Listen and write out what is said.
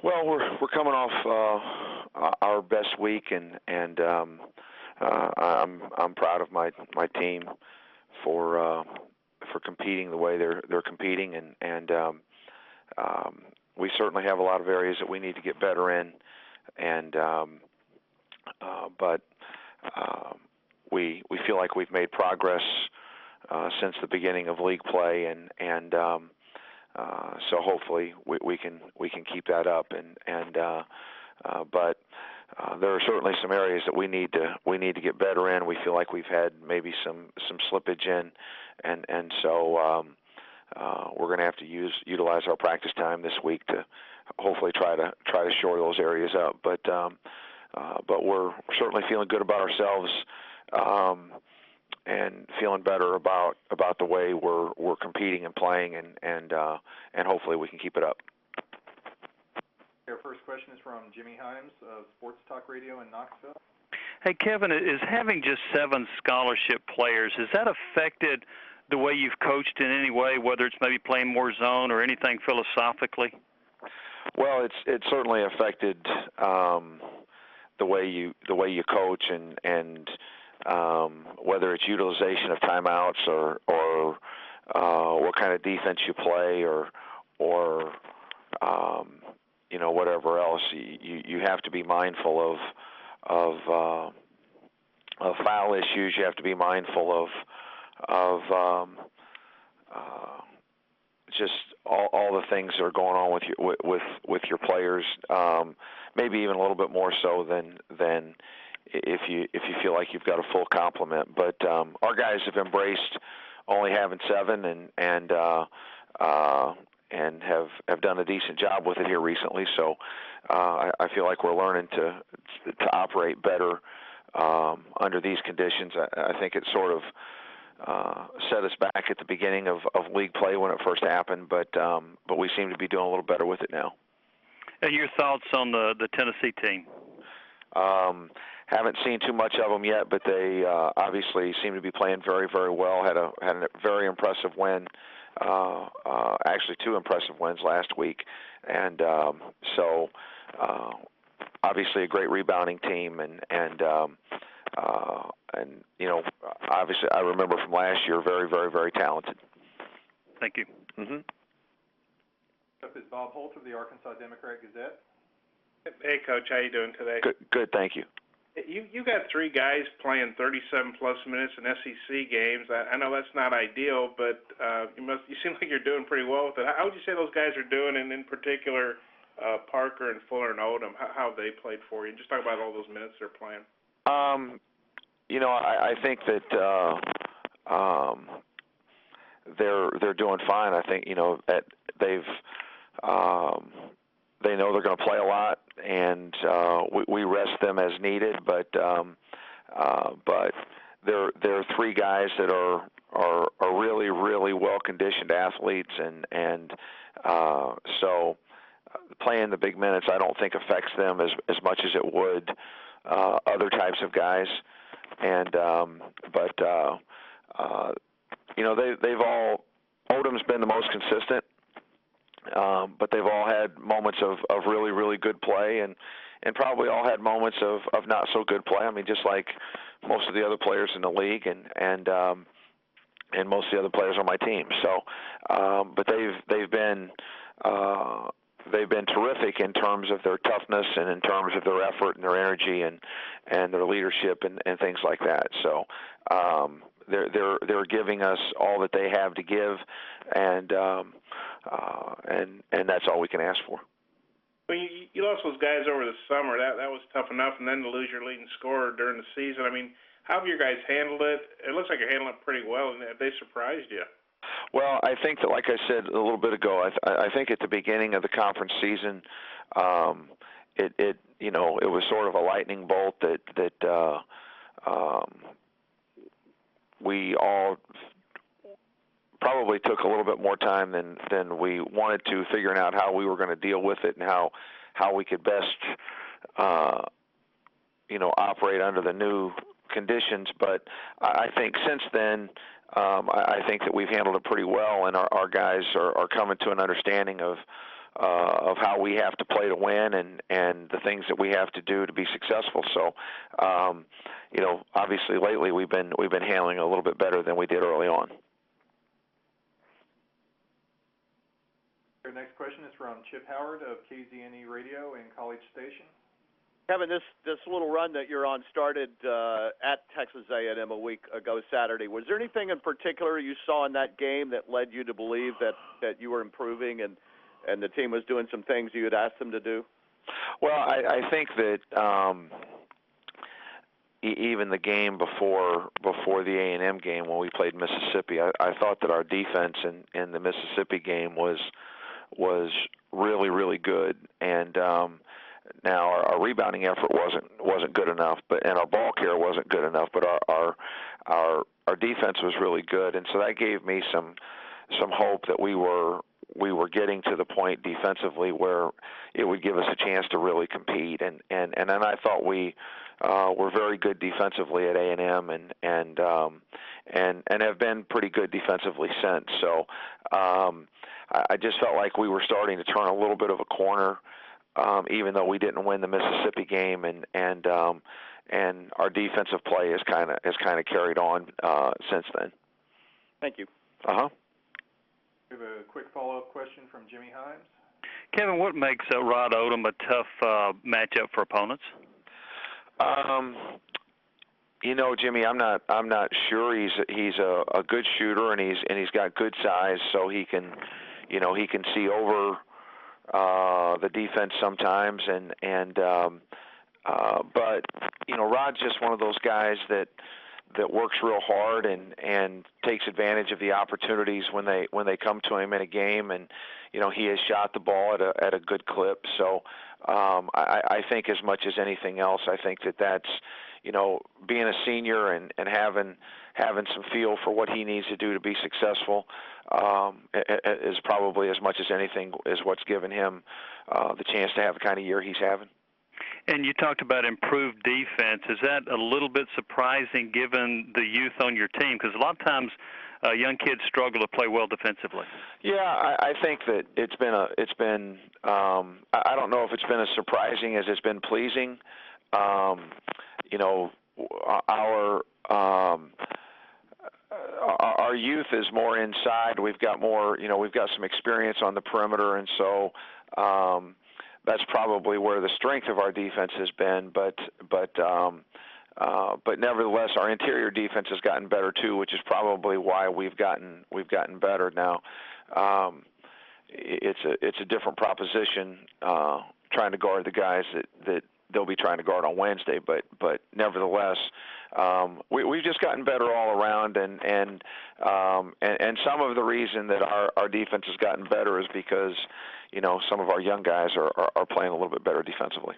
Well, we're coming off our best week, and I'm proud of my team for competing the way they're competing, and we certainly have a lot of areas that we need to get better in, and but we feel like we've made progress since the beginning of league play, and so hopefully we can keep that up, but there are certainly some areas that we need to get better in. We feel like we've had maybe some slippage in, and so we're going to have to utilize our practice time this week to hopefully try to shore those areas up. But we're certainly feeling good about ourselves, and feeling better about the way we're competing and playing, and hopefully we can keep it up. Our first question is from Jimmy Himes of Sports Talk Radio in Knoxville. Hey, Kevin, is having just 7 scholarship players, has that affected the way you've coached in any way, whether it's maybe playing more zone or anything philosophically? Well, it's certainly affected the way you coach, and whether it's utilization of timeouts or what kind of defense you play, or whatever else. You have to be mindful of foul issues. You have to be mindful of just all the things that are going on with your players. Maybe even a little bit more so than if you feel like you've got a full complement. But our guys have embraced only having 7, and have done a decent job with it here recently. So I feel like we're learning to operate better under these conditions. I think it sort of set us back at the beginning of league play when it first happened, but we seem to be doing a little better with it now. And your thoughts on the Tennessee team? Haven't seen too much of them yet, but they obviously seem to be playing very, very well. Had a very impressive win. Actually 2 impressive wins last week, and so obviously a great rebounding team, and obviously I remember from last year, very, very, very talented. Thank you. Mm-hmm. Up is Bob Holt of the Arkansas Democrat-Gazette. Hey, Coach, how you doing today? Good, thank you. You got 3 guys playing 37-plus minutes in SEC games. I know that's not ideal, but you seem like you're doing pretty well with it. How would you say those guys are doing, and in particular Parker and Fuller and Odom, how they played for you? Just talk about all those minutes they're playing. I think that they're doing fine. I think that they know they're going to play a lot, and we rest them as needed. But they're 3 guys that are really, really well conditioned athletes, and so playing the big minutes I don't think affects them as much as it would other types of guys. And they've all, Odom's been the most consistent. But they've all had moments of really, really good play, and probably all had moments of not so good play. I mean, just like most of the other players in the league, and most of the other players on my team. So, but they've been terrific in terms of their toughness, and in terms of their effort and their energy, and their leadership, and things like that. So they're giving us all that they have to give, and that's all we can ask for. Well, you lost those guys over the summer. That was tough enough, and then to lose your leading scorer during the season. I mean, how have your guys handled it? It looks like you're handling it pretty well, and they surprised you. Well, I think that, like I said a little bit ago, I think at the beginning of the conference season, it was sort of a lightning bolt that we all probably took a little bit more time than we wanted to, figuring out how we were going to deal with it, and how we could best operate under the new conditions. But I think since then, I think that we've handled it pretty well, and our guys are coming to an understanding of of how we have to play to win and the things that we have to do to be successful. So, obviously lately we've been handling it a little bit better than we did early on. Our next question is from Chip Howard of KZNE Radio in College Station. Kevin, this little run that you're on started at Texas A&M a week ago Saturday. Was there anything in particular you saw in that game that led you to believe that you were improving and the team was doing some things you had asked them to do? Well, I think that even the game before the A&M game when we played Mississippi, I thought that our defense in the Mississippi game was really, really good, and now our rebounding effort wasn't good enough, and our ball care wasn't good enough, but our defense was really good, and so that gave me some hope that we were getting to the point defensively where it would give us a chance to really compete, and then I thought we were very good defensively at A&M and have been pretty good defensively since. So I just felt like we were starting to turn a little bit of a corner, even though we didn't win the Mississippi game, and our defensive play has kind of carried on since then. Thank you. We have a quick follow-up question from Jimmy Himes. Kevin, what makes Rod Odom a tough matchup for opponents? Jimmy, I'm not sure. He's a good shooter, and he's got good size, so he can see over the defense sometimes, but Rod's just one of those guys that works real hard and takes advantage of the opportunities when they come to him in a game, and he has shot the ball at a good clip. So I think as much as anything else, I think that's being a senior and having some feel for what he needs to do to be successful is probably as much as anything is what's given him the chance to have the kind of year he's having. And you talked about improved defense. Is that a little bit surprising given the youth on your team? Because a lot of times young kids struggle to play well defensively. Yeah, I think that it's been I don't know if it's been as surprising as it's been pleasing. Our youth is more inside. We've got more, we've got some experience on the perimeter, and so that's probably where the strength of our defense has been. But nevertheless, our interior defense has gotten better too, which is probably why we've gotten better now. It's a different proposition trying to guard the guys that they'll be trying to guard on Wednesday, but nevertheless, we've just gotten better all around, and some of the reason that our defense has gotten better is because some of our young guys are playing a little bit better defensively.